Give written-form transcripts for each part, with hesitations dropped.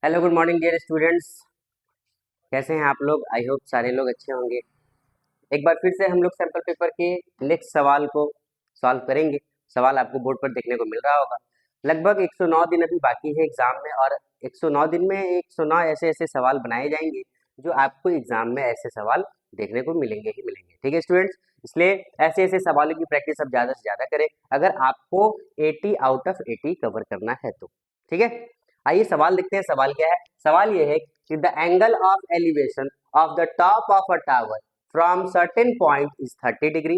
Hello good morning dear students. कैसे हैं आप लोग? आई होप सारे लोग अच्छे होंगे। एक बार फिर से हम लोग सैम्पल पेपर के नेक्स्ट सवाल को सॉल्व करेंगे। सवाल आपको बोर्ड पर देखने को मिल रहा होगा। लगभग 109 दिन अभी बाकी है एग्जाम में, और 109 दिन में 109 ऐसे ऐसे सवाल बनाए जाएंगे जो आपको एग्जाम में ऐसे सवाल देखने को मिलेंगे ही मिलेंगे। ठीक है स्टूडेंट्स, इसलिए ऐसे ऐसे सवालों की प्रैक्टिस अब ज़्यादा से ज़्यादा करें अगर आपको 80 आउट ऑफ 80 कवर करना है तो। ठीक है, आइए सवाल देखते हैं। सवाल क्या है? सवाल ये है कि the angle of elevation of the top of a tower from certain point is 30 degree.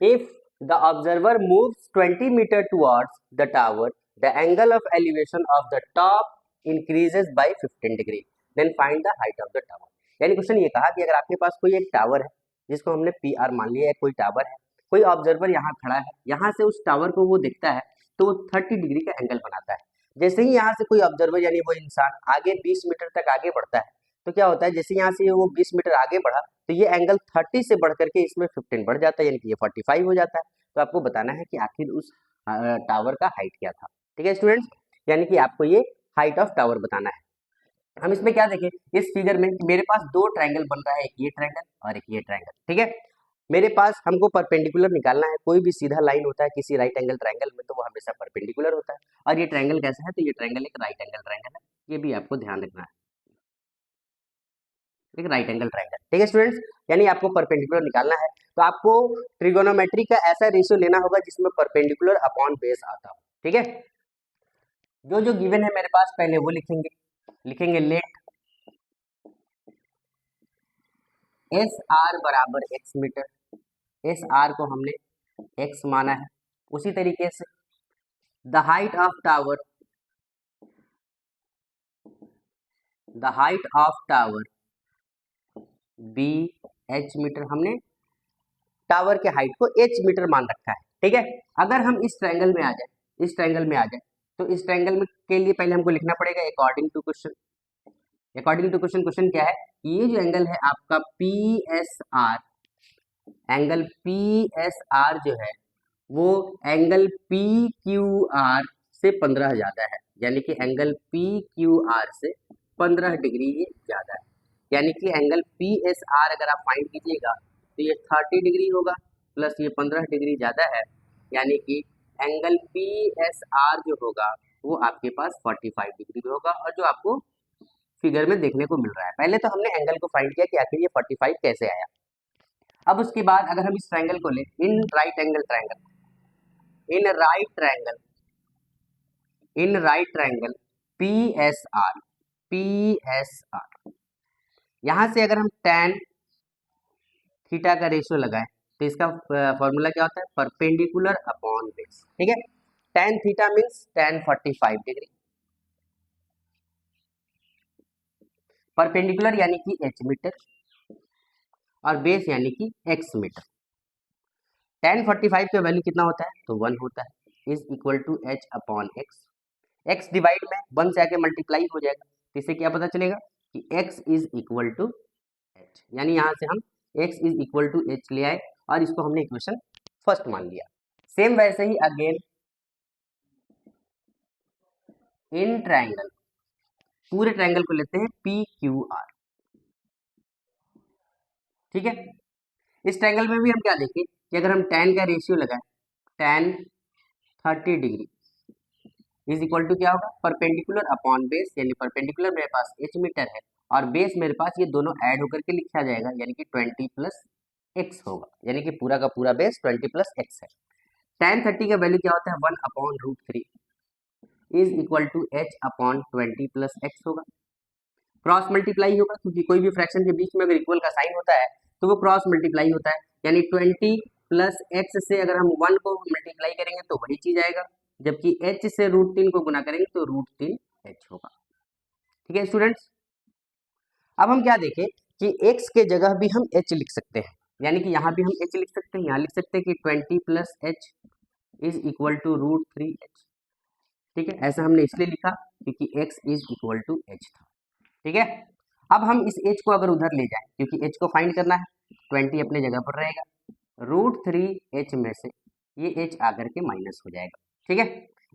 If the observer moves 20 meter towards the tower, the angle of elevation of the top increases by 15 degree. Then find the height of the tower. यानी question ये कहा कि अगर आपके पास कोई एक tower है जिसको हमने पी आर मान लिया है, कोई टावर है, कोई ऑब्जर्वर यहाँ खड़ा है, यहाँ से उस टावर को वो दिखता है तो वो 30 डिग्री का एंगल बनाता है। जैसे ही यहाँ से कोई ऑब्जर्वर यानी वो इंसान आगे 20 मीटर तक आगे बढ़ता है तो क्या होता है, जैसे यहाँ से वो 20 मीटर आगे बढ़ा तो ये एंगल 30 से बढ़ करके इसमें 15 बढ़ जाता है, यानी कि ये 45 हो जाता है। तो आपको बताना है कि आखिर उस टावर का हाइट क्या था। ठीक है स्टूडेंट्स, यानी कि आपको ये हाइट ऑफ टावर बताना है। हम इसमें क्या देखें, इस फिगर में मेरे पास दो ट्रायंगल बन रहा है, एक ये ट्रायंगल और एक ये ट्रायंगल। ठीक है, मेरे पास हमको परपेंडिकुलर निकालना है। कोई भी सीधा लाइन होता है किसी राइट एंगल ट्रायंगल में तो वो हमेशा परपेंडिकुलर होता है। और ये ट्रायंगल कैसा है? तो ये ट्रायंगल एक राइट एंगल ट्रायंगल है, ये भी आपको ध्यान रखना है, एक राइट एंगल ट्रायंगल। ठीक है स्टूडेंट्स, यानी आपको परपेंडिकुलर निकालना है तो आपको ट्रिगोनोमेट्री का ऐसा रेशियो लेना होगा जिसमें परपेंडिकुलर अपॉन बेस आता हो। ठीक है, जो जो गिवन है मेरे पास पहले वो लिखेंगे लेट एस आर बराबर एक्स मीटर। एस आर को हमने एक्स माना है। उसी तरीके से the height of tower, the height of tower be h metre, हमने टावर के हाइट को एच मीटर मान रखा है। ठीक है, अगर हम इस ट्रायंगल में आ जाए, इस ट्रायंगल में आ जाए तो इस ट्रायंगल में के लिए पहले हमको लिखना पड़ेगा according to question. According to question, question क्या है? ये जो एंगल है आपका P S R, angle P S R जो है वो एंगल पी क्यू आर से 15 ज्यादा है, यानी कि एंगल पी क्यू आर से 15 डिग्री ये ज्यादा है। यानी कि एंगल पी एस आर अगर आप फाइंड कीजिएगा तो ये 30 डिग्री होगा प्लस ये 15 डिग्री ज्यादा है, यानी कि एंगल पी एस आर जो होगा वो आपके पास 45 डिग्री होगा, और जो आपको फिगर में देखने को मिल रहा है। पहले तो हमने एंगल को फाइंड किया कि आखिर ये 45 कैसे आया। अब उसके बाद अगर हम इस ट्रायंगल को ले, in right angle triangle, in right triangle, in right triangle P S are, P S are, यहां से अगर हम tan थीटा का रेशियो लगाएं तो इसका फॉर्मूला क्या होता है? Perpendicular upon base. ठीक है, tan theta means tan 45 degree, perpendicular यानी कि h मीटर, और बेस यानी कि x मीटर। tan 45 का वैल्यू कितना होता है? तो 1 होता है, is equal to h upon x. X divide में 1 से आके मल्टीप्लाई हो जाएगा, तो इससे क्या पता चलेगा कि x is equal to h, यानी यहां से हम x is equal to h ले आए और इसको हमने इक्वेशन फर्स्ट मान लिया। सेम वैसे ही अगेन इन ट्रायंगल, पूरे ट्रायंगल को लेते हैं पी क्यू आर। ठीक है, इस ट्रायंगल में भी हम क्या देखें कि अगर हम tan का रेशियो लगाएं, tan 30 degree is equal to क्या होगा? परपेंडिकुलर अपॉन बेस, यानी परपेंडिकुलर मेरे पास h मीटर है और बेस मेरे पास ये दोनों ऐड होकर के लिखा जाएगा, यानी कि 20 प्लस x होगा, यानी कि पूरा का पूरा बेस 20 प्लस x है। tan 30 का वैल्यू क्या होता है? 1 upon root 3 is equal to h upon 20 plus x होगा। क्रॉस मल्टीप्लाई होगा क्योंकि कोई भी फ्रैक्शन के बीच में अगर इक्वल का साइन होता है तो वो क्रॉस मल्टीप्लाई होता है, यानी 20 प्लस x से अगर हम 1 को मल्टीप्लाई करेंगे तो वही चीज आएगा, जबकि h से रूट 3 को गुना करेंगे तो रूट 3 h होगा। ठीक है स्टूडेंट्स, अब हम क्या देखें कि x के जगह भी हम h लिख सकते हैं, यानी कि यहाँ भी हम h लिख सकते हैं, यहाँ लिख सकते हैं कि 20 plus h is equal to root 3h। ठीक है, ऐसा हमने इसलिए लिखा क्योंकि x is equal to h था। ठीक है, अब हम इस h को अगर उधर ले जाएं, क्योंकि h को फाइंड करना है, 20 अपने जगह पर रहेगा, रूट 3h में से ये h आकर के माइनस हो जाएगा। ठीक है,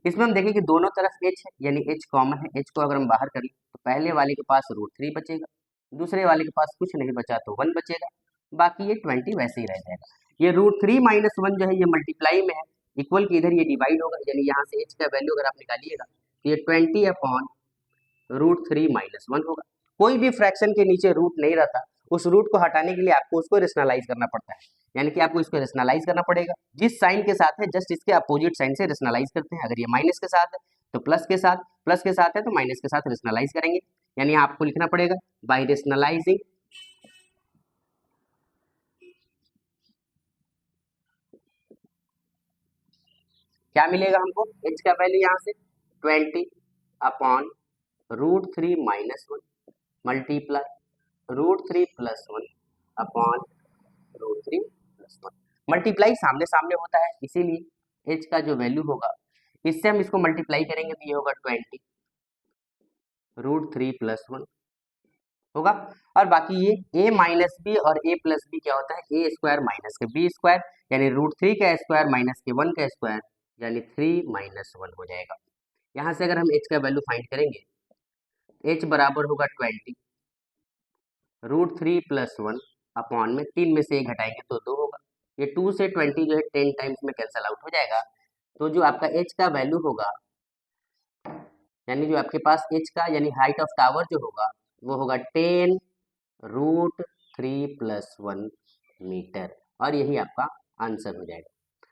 इसमें हम देखें कि दोनों तरफ h है, यानी h कॉमन है, h को अगर हम बाहर कर लें तो पहले वाले के पास √3 बचेगा, दूसरे वाले के पास कुछ नहीं बचा तो 1 बचेगा, बाकी ये 20 वैसे ही रह जाएगा। ये √3 - 1 जो है ये मल्टीप्लाई में है, इक्वल की इधर ये डिवाइड होगा, यानी यहाँ से h का वैल्यू अगर आप निकालिएगा तो ये 20/√3 - 1 होगा। कोई भी फ्रैक्शन के नीचे रूट नहीं रहता, उस रूट को हटाने के लिए आपको उसको रेशनलाइज करना पड़ता है, यानी कि आपको इसको रेशनलाइज करना पड़ेगा। जिस साइन के साथ है जस्ट इसके अपोजिट साइन से रेशनलाइज करते हैं। अगर ये माइनस के साथ है तो प्लस के साथ, प्लस के साथ है तो माइनस के साथ रेशनलाइज करेंगे, यानी आपको लिखना पड़ेगा बाय रेशनलाइजिंग क्या मिलेगा हमको, h का वैल्यू यहाँ से 20/√3 - 1 मल्टीप्लाई √3 + 1 √3 + 1। मल्टीप्लाई सामने सामने होता है, इसीलिए h का जो वैल्यू होगा इससे हम इसको मल्टीप्लाई करेंगे तो ये होगा 20√3 + 1 होगा। और बाकी ये a - b और a + b क्या होता है, a² - के b², यानी √3 का स्क्वायर माइनस के 1 का स्क्वायर, यानी 3 - 1 हो जाएगा। यहाँ से अगर हम h का वैल्यू फाइंड करेंगे, h बराबर होगा 20√3 + 1 अपॉन में 3 में से 1 घटाएंगे तो 2 होगा। ये 2 से 20 जो है 10 टाइम्स में कैंसल आउट हो जाएगा, तो जो आपका h का वैल्यू होगा, यानी जो आपके पास h का यानी हाइट ऑफ टावर जो होगा वो होगा 10√3 + 1 मीटर, और यही आपका आंसर हो जाएगा।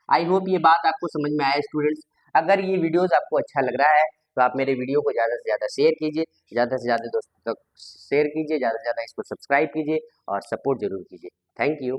आई होप ये बात आपको समझ में आया स्टूडेंट्स। अगर ये वीडियोस आपको अच्छा लग रहा है तो आप मेरे वीडियो को ज़्यादा से ज़्यादा शेयर कीजिए, ज़्यादा से ज़्यादा दोस्तों तक शेयर कीजिए, ज़्यादा से ज़्यादा इसको सब्सक्राइब कीजिए और सपोर्ट जरूर कीजिए। Thank you.